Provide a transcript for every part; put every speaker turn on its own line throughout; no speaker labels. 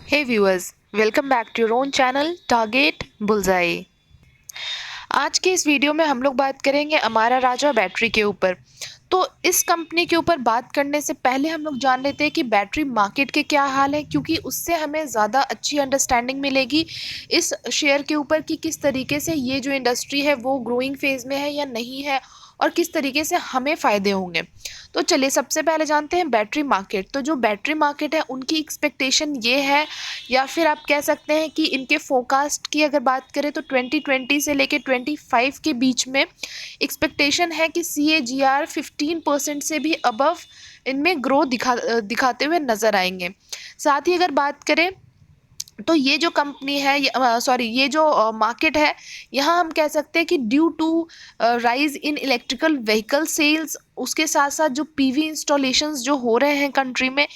Hey viewers, welcome back to your own channel Target Bullseye। आज के इस video में हम लोग बात करेंगे अमारा राजा बैटरी के ऊपर। तो इस कंपनी के ऊपर बात करने से पहले हम लोग जान लेते हैं कि बैटरी मार्केट के क्या हाल है, क्योंकि उससे हमें ज़्यादा अच्छी अंडरस्टैंडिंग मिलेगी इस शेयर के ऊपर कि किस तरीके से ये जो इंडस्ट्री है वो ग्रोइंग फेज में है या नहीं है और किस तरीके से हमें फ़ायदे होंगे। तो चलिए सबसे पहले जानते हैं बैटरी मार्केट। तो जो बैटरी मार्केट है उनकी एक्सपेक्टेशन ये है, या फिर आप कह सकते हैं कि इनके फोरकास्ट की अगर बात करें तो 2020 से लेके 25 के बीच में एक्सपेक्टेशन है कि CAGR 15% से भी अबव इनमें ग्रोथ दिखाते हुए नज़र आएंगे। साथ ही अगर बात करें तो ये जो कंपनी है, ये जो मार्केट है, यहाँ हम कह सकते हैं कि due to rise in electrical vehicle sales, उसके साथ साथ जो PV इंस्टॉलेशंस जो हो रहे हैं कंट्री में,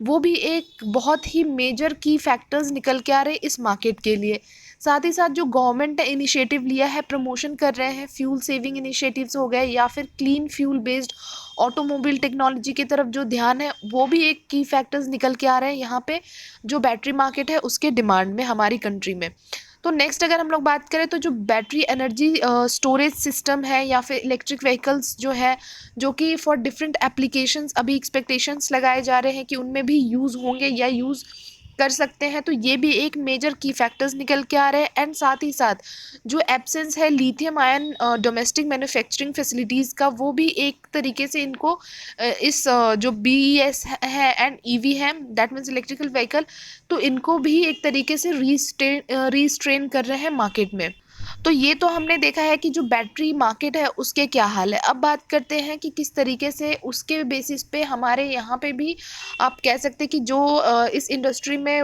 वो भी एक बहुत ही मेजर की फैक्टर्स निकल के आ रहे हैं इस मार्केट के लिए। साथ ही साथ जो गवर्नमेंट ने इनिशिएटिव लिया है, प्रमोशन कर रहे हैं, फ्यूल सेविंग इनिशिएटिव्स हो गए या फिर clean fuel based automobile technology की तरफ जो ध्यान है, वो भी एक की फैक्टर्स निकल के आ रहे हैं यहाँ पे जो बैटरी मार्केट है उसके डिमांड में हमारी कंट्री में। तो नेक्स्ट अगर हम लोग बात करें तो जो बैटरी एनर्जी स्टोरेज सिस्टम है या फिर इलेक्ट्रिक व्हीकल्स जो है, जो कि फॉर डिफरेंट एप्लीकेशंस अभी एक्सपेक्टेशंस लगाए जा रहे हैं कि उनमें भी यूज़ होंगे या यूज़ कर सकते हैं, तो ये भी एक मेजर की फैक्टर्स निकल के आ रहे हैं। एंड साथ ही साथ जो एब्सेंस है lithium ion domestic manufacturing facilities का, वो भी एक तरीके से इनको इस जो BES है एंड EV है, दैट मीन्स इलेक्ट्रिकल व्हीकल, तो इनको भी एक तरीके से रीस्ट्रेन कर रहे हैं मार्केट में। तो ये तो हमने देखा है कि जो बैटरी मार्केट है उसके क्या हाल है। अब बात करते हैं कि किस तरीके से उसके बेसिस पे हमारे यहाँ पे भी आप कह सकते हैं कि जो इस इंडस्ट्री में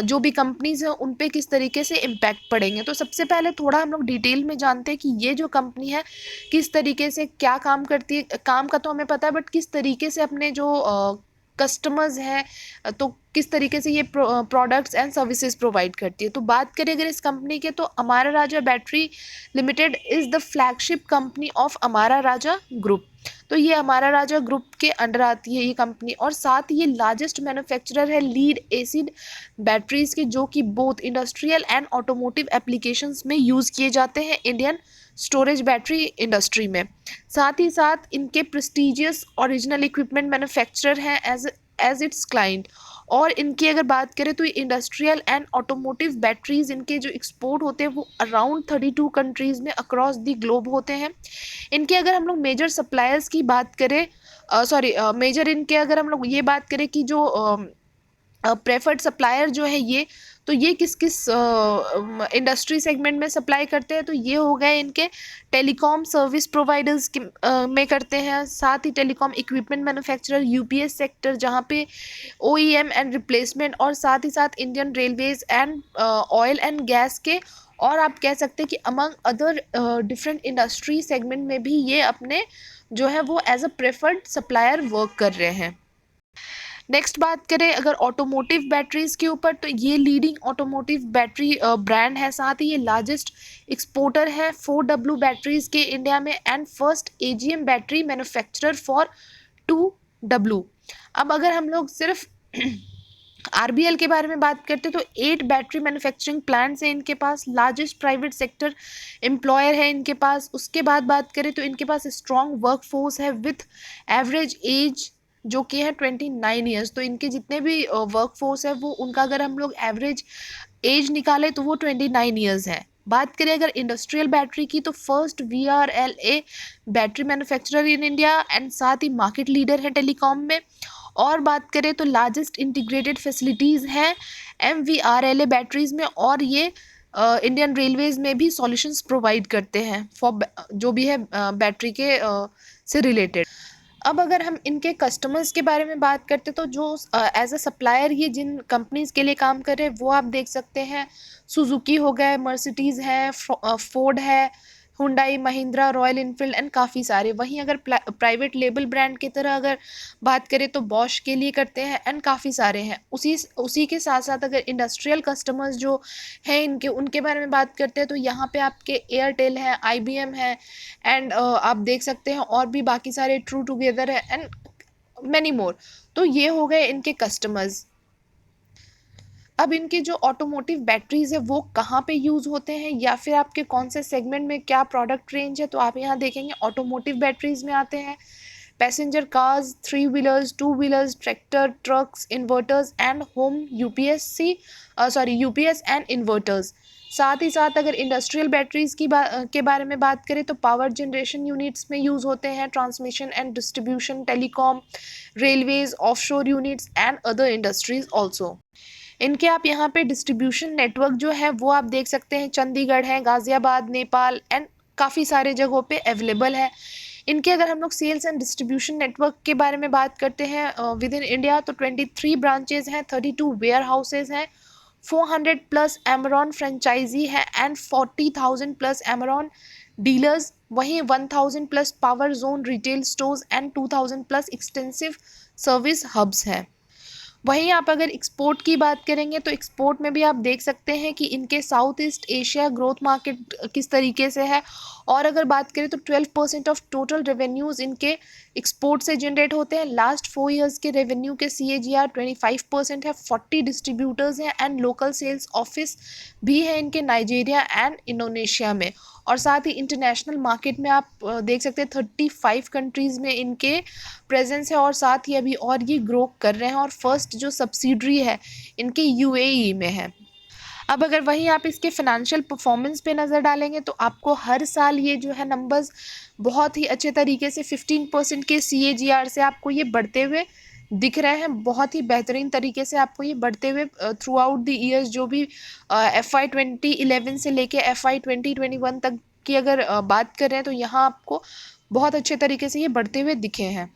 जो भी कंपनीज हैं उन पे किस तरीके से इम्पैक्ट पड़ेंगे। तो सबसे पहले थोड़ा हम लोग डिटेल में जानते हैं कि ये जो कंपनी है किस तरीके से क्या काम करती है। काम का तो हमें पता है, बट किस तरीके से अपने जो कस्टमर्स हैं, तो किस तरीके से ये प्रोडक्ट्स एंड सर्विसेज प्रोवाइड करती है। तो बात करें अगर इस कंपनी के, तो Amara Raja battery limited is the flagship company of Amara Raja group. तो ये अमारा राजा ग्रुप के अंडर आती है ये कंपनी, और साथ ही ये लार्जेस्ट मैन्युफैक्चरर है लीड एसिड बैटरीज के, जो कि both industrial and automotive applications में यूज़ किए जाते हैं इंडियन स्टोरेज बैटरी इंडस्ट्री में। साथ ही साथ इनके प्रेस्टिजियस ओरिजिनल इक्विपमेंट मैन्युफैक्चरर हैं एज इट्स क्लाइंट। और इनकी अगर बात करें तो इंडस्ट्रियल एंड ऑटोमोटिव बैटरीज इनके जो एक्सपोर्ट होते हैं वो अराउंड 32 कंट्रीज़ में अक्रॉस द ग्लोब होते हैं। इनके अगर हम लोग मेजर सप्लायर्स की बात करें, मेजर इनके अगर हम लोग ये बात करें कि जो प्रेफर्ड सप्लायर जो है ये, तो ये किस किस इंडस्ट्री सेगमेंट में सप्लाई करते हैं, तो ये हो गए इनके टेलीकॉम सर्विस प्रोवाइडर्स में करते हैं। साथ ही telecom equipment manufacturer, UPS sector जहाँ पे OEM एंड रिप्लेसमेंट, और साथ ही साथ Indian railways and oil and gas के, और आप कह सकते हैं कि among other different industry segment में भी ये अपने जो है वो as a preferred supplier work कर रहे हैं। नेक्स्ट बात करें अगर ऑटोमोटिव बैटरीज के ऊपर, तो ये लीडिंग ऑटोमोटिव बैटरी ब्रांड है। साथ ही ये लार्जेस्ट एक्सपोर्टर है 4W बैटरीज के इंडिया में, and first AGM battery manufacturer for 2W। अब अगर हम लोग सिर्फ RBL के बारे में बात करते हैं तो 8 बैटरी मैन्युफैक्चरिंग प्लांट्स हैं इनके पास, लार्जेस्ट प्राइवेट सेक्टर एम्प्लॉयर है इनके पास। उसके बाद बात करें तो इनके पास स्ट्रॉन्ग वर्क फोर्स है विथ एवरेज एज जो कि है 29 ईयर्स। तो इनके जितने भी वर्क फोर्स है वो उनका अगर हम लोग एवरेज एज निकाले तो वो 29 ईयर्स है। बात करें अगर इंडस्ट्रियल बैटरी की, तो first VRLA battery manufacturer in India, and साथ ही मार्केट लीडर है टेलीकॉम में। और बात करें तो लार्जेस्ट इंटीग्रेटेड फैसिलिटीज़ हैं MVRLA बैटरीज में, और ये इंडियन रेलवेज में भी सॉल्यूशंस प्रोवाइड करते हैं फॉर जो भी है बैटरी के से रिलेटेड। अब अगर हम इनके कस्टमर्स के बारे में बात करते तो जो एज अ सप्लायर ये जिन कंपनीज के लिए काम कर रहे हैं वो आप देख सकते हैं, सुजुकी हो गए, मर्सिडीज़ है, फोर्ड है, Hyundai, Mahindra, royal Enfield and काफ़ी सारे। वहीं अगर प्राइवेट लेबल ब्रांड की तरह अगर बात करें तो बॉश के लिए करते हैं, एंड काफ़ी सारे हैं। उसी के साथ साथ अगर इंडस्ट्रियल कस्टमर्स जो हैं इनके, उनके बारे में बात करते हैं तो यहाँ पे आपके एयरटेल है, IBM है, एंड आप देख सकते हैं और भी बाकी सारे, ट्रू टुगेदर है एंड मैनी मोर। तो ये हो गए इनके कस्टमर्स। अब इनके जो ऑटोमोटिव बैटरीज है वो कहाँ पे यूज़ होते हैं या फिर आपके कौन से सेगमेंट में क्या प्रोडक्ट रेंज है, तो आप यहाँ देखेंगे ऑटोमोटिव बैटरीज में आते हैं passenger cars, 3 wheelers, 2 wheelers, tractor, trucks, inverters and home UPS and inverters. साथ ही साथ अगर इंडस्ट्रियल बैटरीज के बारे में बात करें तो पावर जनरेशन यूनिट्स में यूज़ होते हैं, transmission and distribution, telecom, railways, offshore units and other industries also. इनके आप यहाँ पे डिस्ट्रीब्यूशन नेटवर्क जो है वो आप देख सकते हैं, चंडीगढ़ है, गाज़ियाबाद, नेपाल एंड काफ़ी सारे जगहों पे अवेलेबल है। इनके अगर हम लोग सेल्स एंड डिस्ट्रीब्यूशन नेटवर्क के बारे में बात करते हैं विद इन इंडिया, तो 23 ब्रांचेज हैं, 32 वेयर हाउसेज हैं, 400 प्लस एमरॉन फ्रेंचाइजी है एंड 40,000 प्लस एमरॉन डीलर्स, वहीं 1000 plus power zone retail stores and 2000 plus extensive service hubs हैं। वहीं आप अगर एक्सपोर्ट की बात करेंगे तो एक्सपोर्ट में भी आप देख सकते हैं कि इनके south east Asia growth market किस तरीके से है, और अगर बात करें तो 12% ऑफ टोटल रेवेन्यूज़ इनके एक्सपोर्ट से जनरेट होते हैं। लास्ट 4 ईयर्स के रेवेन्यू के CAGR 25% है, 40 डिस्ट्रीब्यूटर्स हैं एंड लोकल सेल्स ऑफिस भी है इनके नाइजीरिया एंड इंडोनेशिया में। और साथ ही इंटरनेशनल मार्केट में आप देख सकते हैं 35 कंट्रीज़ में इनके प्रेजेंस है, और साथ ही अभी और ये ग्रो कर रहे हैं, और फर्स्ट जो सब्सिडरी है इनके UAE में है। अब अगर वहीं आप इसके फाइनेंशियल परफॉर्मेंस पे नज़र डालेंगे तो आपको हर साल ये जो है नंबर्स बहुत ही अच्छे तरीके से 15% के CAGR से आपको ये बढ़ते हुए दिख रहे हैं, बहुत ही बेहतरीन तरीके से आपको ये बढ़ते हुए थ्रू आउट द ईयर्स, जो भी FY 2011 से लेके FY 2021 तक की अगर बात कर रहे हैं तो यहाँ आपको बहुत अच्छे तरीके से ये बढ़ते हुए दिखे हैं।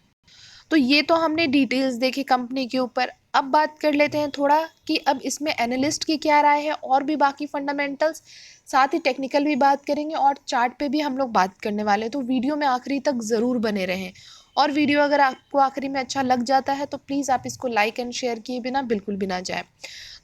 तो ये तो हमने डिटेल्स देखी कंपनी के ऊपर। अब बात कर लेते हैं थोड़ा कि अब इसमें एनालिस्ट की क्या राय है, और भी बाकी फंडामेंटल्स, साथ ही टेक्निकल भी बात करेंगे और चार्ट पे भी हम लोग बात करने वाले हैं। तो वीडियो में आखिरी तक ज़रूर बने रहें, और वीडियो अगर आपको आखिरी में अच्छा लग जाता है तो प्लीज़ आप इसको लाइक एंड शेयर किए बिना बिल्कुल भी ना जाए।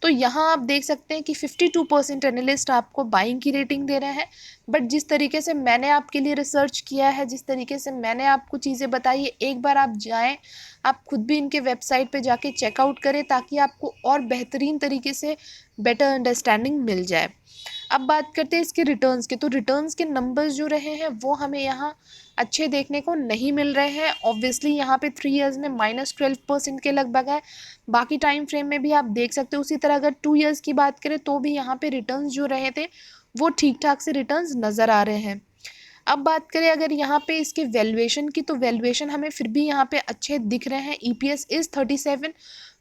तो यहाँ आप देख सकते हैं कि 52% एनालिस्ट आपको बाइंग की रेटिंग दे रहे हैं, बट जिस तरीके से मैंने आपके लिए रिसर्च किया है, जिस तरीके से मैंने आपको चीज़ें बताई है, एक बार आप जाएं, आप खुद भी इनके वेबसाइट पे जाके चेकआउट करें ताकि आपको और बेहतरीन तरीके से बेटर अंडरस्टैंडिंग मिल जाए। अब बात करते हैं इसके रिटर्न्स के, तो रिटर्न्स के नंबर्स जो रहे हैं वो हमें यहाँ अच्छे देखने को नहीं मिल रहे हैं। ऑब्वियसली यहाँ पे 3 ईयर्स में -12% के लगभग है, बाकी टाइम फ्रेम में भी आप देख सकते हो। उसी तरह अगर 2 ईयर्स की बात करें तो भी यहाँ पे रिटर्न्स जो रहे थे वो ठीक ठाक से रिटर्न्स नज़र आ रहे हैं। अब बात करें अगर यहाँ पे इसके वैल्यूएशन की, तो वैल्यूएशन हमें फिर भी यहाँ पे अच्छे दिख रहे हैं। EPS is 37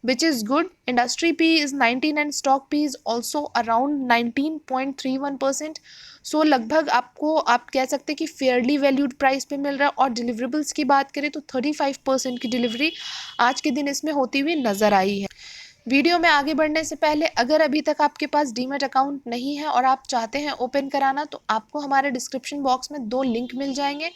which is good. Industry P is 19 and stock P is also around 19.31%. सो लगभग आपको आप कह सकते हैं कि फेयरली वैल्यूड प्राइस पे मिल रहा है। और डिलीवरेबल्स की बात करें तो 35% की डिलीवरी आज के दिन इसमें होती हुई नज़र आई है। वीडियो में आगे बढ़ने से पहले अगर अभी तक आपके पास डीमैट अकाउंट नहीं है और आप चाहते हैं ओपन कराना, तो आपको हमारे डिस्क्रिप्शन बॉक्स में 2 लिंक मिल जाएंगे।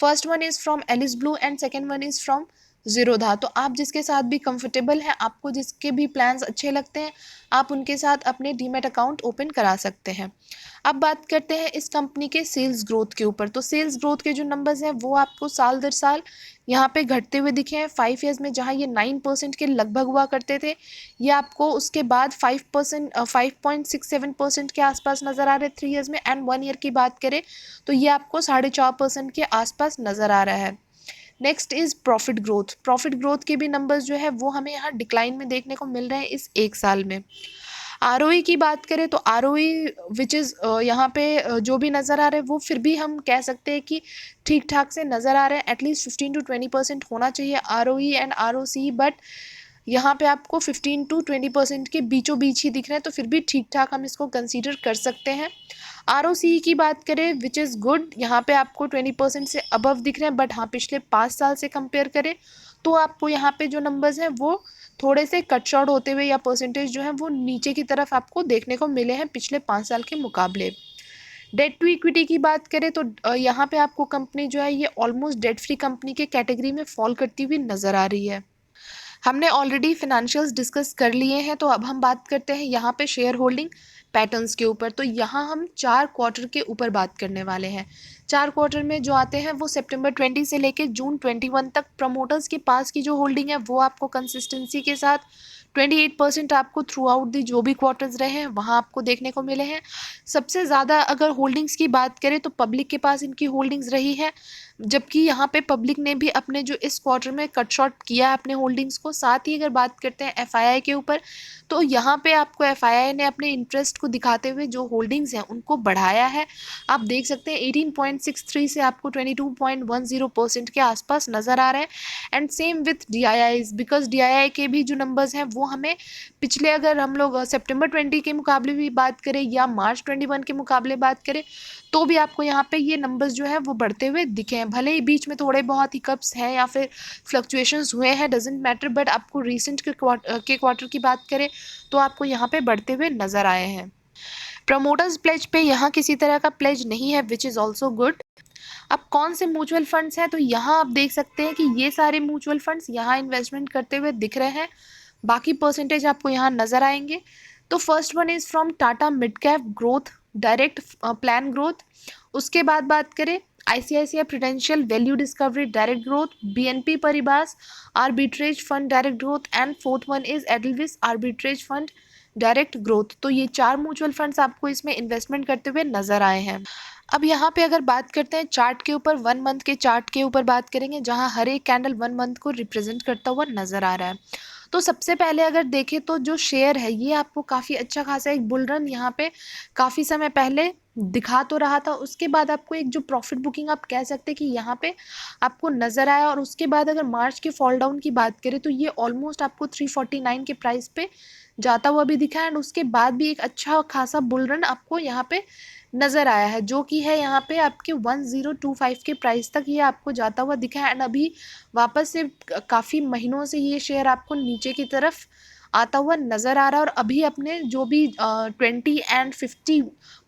First one is from Alice Blue and second one is from Zerodha. तो आप जिसके साथ भी कंफर्टेबल हैं, आपको जिसके भी प्लान्स अच्छे लगते हैं, आप उनके साथ अपने डीमैट अकाउंट ओपन करा सकते हैं। अब बात करते हैं इस कंपनी के सेल्स ग्रोथ के ऊपर। तो सेल्स ग्रोथ के जो नंबर्स हैं वो आपको साल दर साल यहाँ पे घटते हुए दिखे हैं। 5 ईयर्स में जहाँ ये 9% के लगभग हुआ करते थे, ये आपको उसके बाद 5.67% के आसपास नज़र आ रहे 3 ईयर्स में। एंड 1 ईयर की बात करें तो ये आपको 4.5% के आसपास नज़र आ रहा है। Next is profit growth. Profit growth के भी नंबर्स जो है वो हमें यहाँ डिक्लाइन में देखने को मिल रहे हैं इस 1 साल में। ROE की बात करें तो ROE विच इज़ यहाँ पे जो भी नज़र आ रहा है वो फिर भी हम कह सकते हैं कि ठीक ठाक से नज़र आ रहे हैं। एटलीस्ट 15 to 20% होना चाहिए ROE एंड ROC, बट यहाँ पे आपको 15 to 20% के बीचों बीच ही दिख रहे हैं, तो फिर भी ठीक ठाक हम इसको कंसीडर कर सकते हैं। ROC की बात करें विच इज़ गुड, यहाँ पे आपको 20% से अबव दिख रहे हैं, बट हाँ पिछले 5 साल से कंपेयर करें तो आपको यहाँ पे जो नंबर्स हैं वो थोड़े से कट शॉर्ट होते हुए, या परसेंटेज जो है वो नीचे की तरफ आपको देखने को मिले हैं पिछले 5 साल के मुकाबले। डेट टू इक्विटी की बात करें तो यहाँ पे आपको कंपनी जो है ये ऑलमोस्ट डेट फ्री कंपनी के कैटेगरी में फॉल करती हुई नज़र आ रही है। हमने ऑलरेडी फिनेंशियल्स डिस्कस कर लिए हैं, तो अब हम बात करते हैं यहाँ पे शेयर होल्डिंग पैटर्न्स के ऊपर। तो यहाँ हम 4 क्वार्टर के ऊपर बात करने वाले हैं। 4 क्वार्टर में जो आते हैं वो सितंबर 20 से लेके जून 21 तक प्रमोटर्स के पास की जो होल्डिंग है वो आपको कंसिस्टेंसी के साथ 28% आपको थ्रू आउट दी जो भी क्वार्टर्स रहे हैं वहाँ आपको देखने को मिले हैं। सबसे ज़्यादा अगर होल्डिंग्स की बात करें तो पब्लिक के पास इनकी होल्डिंग्स रही है, जबकि यहाँ पे पब्लिक ने भी अपने जो इस क्वार्टर में कट शॉर्ट किया है अपने होल्डिंग्स को। साथ ही अगर बात करते हैं एफआईआई के ऊपर, तो यहाँ पे आपको एफआईआई ने अपने इंटरेस्ट को दिखाते हुए जो होल्डिंग्स हैं उनको बढ़ाया है। आप देख सकते हैं 18.63 से आपको 22.10% के आसपास नज़र आ रहे हैं। And same with DIIs, because DII के भी जो नंबर्स हैं वो हमें पिछले, अगर हम लोग सितंबर 20 के मुकाबले भी बात करें या मार्च 21 के मुकाबले बात करें, तो भी आपको यहाँ पे ये नंबर्स जो है वो बढ़ते हुए दिखे हैं। भले ही बीच में थोड़े बहुत हिकअप्स हैं या फिर फ्लक्चुएशंस हुए हैं, डजेंट मैटर, बट आपको रिसेंट के क्वार्टर की बात करें तो आपको यहाँ पे बढ़ते हुए नज़र आए हैं। प्रमोटर्स प्लेज पे यहाँ किसी तरह का प्लेज नहीं है, विच इज़ ऑल्सो गुड। अब कौन से म्यूचुअल फंड्स हैं, तो यहाँ आप देख सकते हैं कि ये सारे म्यूचुअल फंड्स यहाँ इन्वेस्टमेंट करते हुए दिख रहे हैं। बाकी परसेंटेज आपको यहाँ नज़र आएंगे। तो first one is from Tata mid cap growth direct plan growth. उसके बाद बात करें ICICI prudential value discovery direct growth, BNP Paribas arbitrage fund direct growth, and fourth one is Edelweiss arbitrage fund direct growth. तो ये 4 म्यूचुअल फंड्स आपको इसमें investment करते हुए नजर आए हैं। अब यहाँ पे अगर बात करते हैं चार्ट के ऊपर, 1 मंथ के चार्ट के ऊपर बात करेंगे, जहाँ हर एक कैंडल 1 मंथ को रिप्रेजेंट करता हुआ नजर आ रहा है। तो सबसे पहले अगर देखें तो जो शेयर है ये आपको काफ़ी अच्छा खासा एक बुल रन यहाँ पे काफ़ी समय पहले दिखा तो रहा था। उसके बाद आपको एक जो प्रॉफिट बुकिंग आप कह सकते हैं कि यहाँ पे आपको नज़र आया। और उसके बाद अगर मार्च के फॉल डाउन की बात करें तो ये ऑलमोस्ट आपको 349 के प्राइस पे जाता हुआ भी दिखा है। एंड उसके बाद भी एक अच्छा खासा बुल रन आपको यहाँ पे नज़र आया है, जो कि है यहाँ पे आपके 1025 के प्राइस तक ये आपको जाता हुआ दिखा है। एंड अभी वापस से काफ़ी महीनों से ये शेयर आपको नीचे की तरफ आता हुआ नज़र आ रहा है। और अभी अपने जो भी 20 एंड 50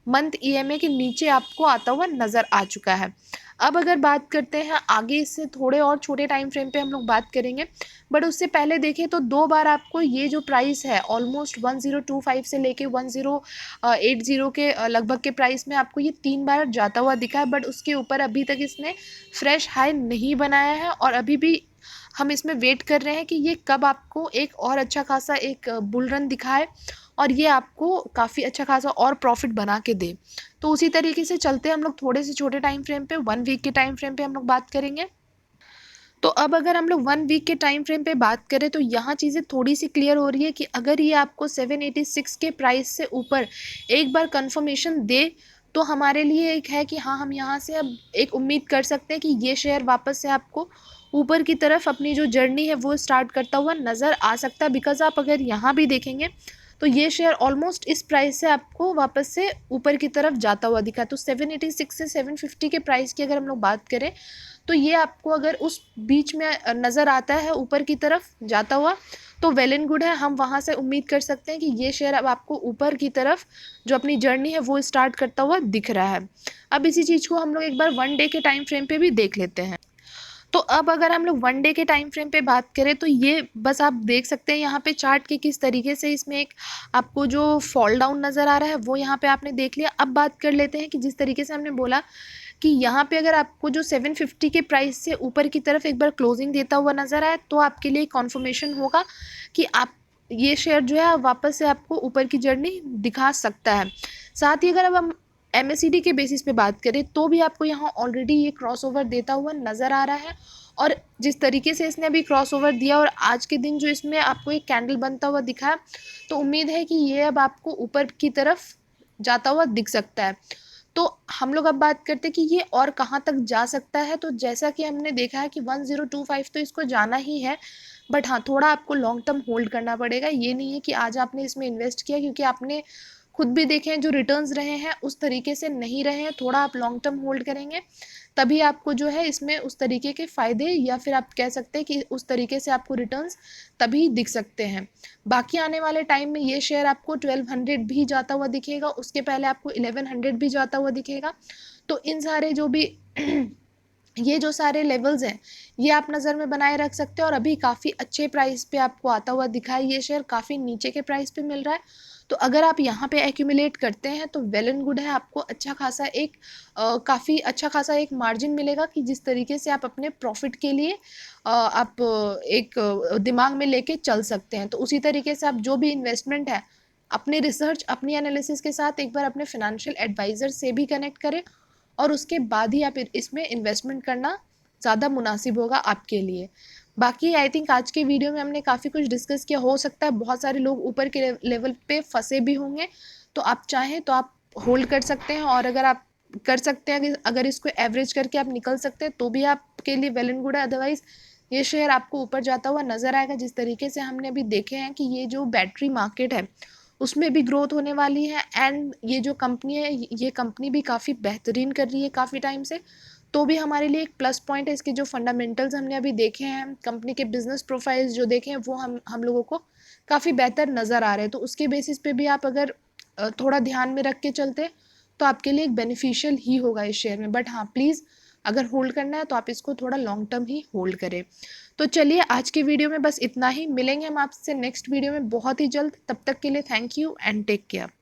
मंथ ईएमए के नीचे आपको आता हुआ नज़र आ चुका है। अब अगर बात करते हैं आगे, इससे थोड़े और छोटे टाइम फ्रेम पे हम लोग बात करेंगे, बट उससे पहले देखें तो 2 बार आपको ये जो प्राइस है ऑलमोस्ट 1025 से लेके 1080 के लगभग के प्राइस में आपको ये 3 बार जाता हुआ दिखा है। बट उसके ऊपर अभी तक इसने फ्रेश हाई नहीं बनाया है और अभी भी हम इसमें वेट कर रहे हैं कि ये कब आपको एक और अच्छा खासा एक बुल रन दिखाए और ये आपको काफ़ी अच्छा खासा और प्रॉफिट बना के दे। तो उसी तरीके से चलते हैं हम लोग थोड़े से छोटे टाइम फ्रेम पे, 1 वीक के टाइम फ्रेम पे हम लोग बात करेंगे। तो अब अगर हम लोग 1 वीक के टाइम फ्रेम पे बात करें तो यहाँ चीज़ें थोड़ी सी क्लियर हो रही है कि अगर ये आपको 786 के प्राइस से ऊपर एक बार कंफर्मेशन दे तो हमारे लिए एक है कि हाँ, हम यहाँ से अब एक उम्मीद कर सकते हैं कि ये शेयर वापस से आपको ऊपर की तरफ अपनी जो जर्नी है वो स्टार्ट करता हुआ नज़र आ सकता है। बिकॉज आप अगर यहाँ भी देखेंगे तो ये शेयर ऑलमोस्ट इस प्राइस से आपको वापस से ऊपर की तरफ जाता हुआ दिखा। तो 786 से 750 के प्राइस की अगर हम लोग बात करें तो ये आपको अगर उस बीच में नज़र आता है ऊपर की तरफ जाता हुआ तो वेल एंड गुड है। हम वहाँ से उम्मीद कर सकते हैं कि ये शेयर अब आपको ऊपर की तरफ जो अपनी जर्नी है वो स्टार्ट करता हुआ दिख रहा है। अब इसी चीज़ को हम लोग एक बार 1 डे के टाइम फ्रेम पे भी देख लेते हैं। तो अब अगर हम लोग 1 डे के टाइम फ्रेम पे बात करें तो ये बस आप देख सकते हैं यहाँ पे चार्ट के किस तरीके से इसमें एक आपको जो फॉल डाउन नज़र आ रहा है वो यहाँ पे आपने देख लिया। अब बात कर लेते हैं कि जिस तरीके से हमने बोला कि यहाँ पे अगर आपको जो 750 के प्राइस से ऊपर की तरफ एक बार क्लोजिंग देता हुआ नज़र आए तो आपके लिए कॉन्फर्मेशन होगा कि आप ये शेयर जो है वापस से आपको ऊपर की जर्नी दिखा सकता है। साथ ही अगर अब हम MACD के बेसिस पे बात करें तो भी आपको यहाँ ऑलरेडी ये क्रॉसओवर देता हुआ नज़र आ रहा है। और जिस तरीके से इसने अभी क्रॉसओवर दिया और आज के दिन जो इसमें आपको एक कैंडल बनता हुआ दिखा, तो उम्मीद है कि ये अब आपको ऊपर की तरफ जाता हुआ दिख सकता है। तो हम लोग अब बात करते हैं कि ये और कहाँ तक जा सकता है। तो जैसा कि हमने देखा है कि 1025 तो इसको जाना ही है, बट हाँ, थोड़ा आपको लॉन्ग टर्म होल्ड करना पड़ेगा। ये नहीं है कि आज आपने इसमें इन्वेस्ट किया, क्योंकि आपने खुद भी देखें जो रिटर्न्स रहे हैं उस तरीके से नहीं रहे हैं। थोड़ा आप लॉन्ग टर्म होल्ड करेंगे तभी आपको जो है इसमें उस तरीके के फ़ायदे, या फिर आप कह सकते हैं कि उस तरीके से आपको रिटर्न्स तभी दिख सकते हैं। बाकी आने वाले टाइम में ये शेयर आपको 1200 भी जाता हुआ दिखेगा, उसके पहले आपको 1100 भी जाता हुआ दिखेगा। तो इन सारे जो भी ये जो सारे लेवल्स हैं ये आप नज़र में बनाए रख सकते हैं। और अभी काफ़ी अच्छे प्राइस पे आपको आता हुआ दिखा है ये शेयर, काफ़ी नीचे के प्राइस पे मिल रहा है। तो अगर आप यहाँ पे एक्यूमुलेट करते हैं तो वेल एंड गुड है, आपको अच्छा खासा एक काफ़ी अच्छा खासा एक मार्जिन मिलेगा कि जिस तरीके से आप अपने प्रॉफिट के लिए आप एक दिमाग में लेके चल सकते हैं। तो उसी तरीके से आप जो भी इन्वेस्टमेंट है अपने रिसर्च अपनी एनालिसिस के साथ एक बार अपने फाइनेंशियल एडवाइज़र से भी कनेक्ट करें और उसके बाद ही आप इसमें इन्वेस्टमेंट करना ज़्यादा मुनासिब होगा आपके लिए। बाकी आई थिंक आज के वीडियो में हमने काफ़ी कुछ डिस्कस किया। हो सकता है बहुत सारे लोग ऊपर के लेवल पे फंसे भी होंगे, तो आप चाहें तो आप होल्ड कर सकते हैं। और अगर आप कर सकते हैं, अगर इसको एवरेज करके आप निकल सकते हैं तो भी आपके लिए वेल एंड गुड है। अदरवाइज़ ये शेयर आपको ऊपर जाता हुआ नज़र आएगा। जिस तरीके से हमने अभी देखे हैं कि ये जो बैटरी मार्केट है उसमें भी ग्रोथ होने वाली है, एंड ये जो कंपनी है ये कंपनी भी काफ़ी बेहतरीन कर रही है काफ़ी टाइम से। तो भी हमारे लिए एक प्लस पॉइंट है। इसके जो फंडामेंटल्स हमने अभी देखे हैं, कंपनी के बिजनेस प्रोफाइल्स जो देखे हैं, वो हम लोगों को काफ़ी बेहतर नज़र आ रहे हैं। तो उसके बेसिस पे भी आप अगर थोड़ा ध्यान में रख के चलते तो आपके लिए एक बेनिफिशियल ही होगा इस शेयर में। बट हाँ, प्लीज़ अगर होल्ड करना है तो आप इसको थोड़ा लॉन्ग टर्म ही होल्ड करें। तो चलिए आज की वीडियो में बस इतना ही। मिलेंगे हम आपसे नेक्स्ट वीडियो में बहुत ही जल्द। तब तक के लिए thank you and take care.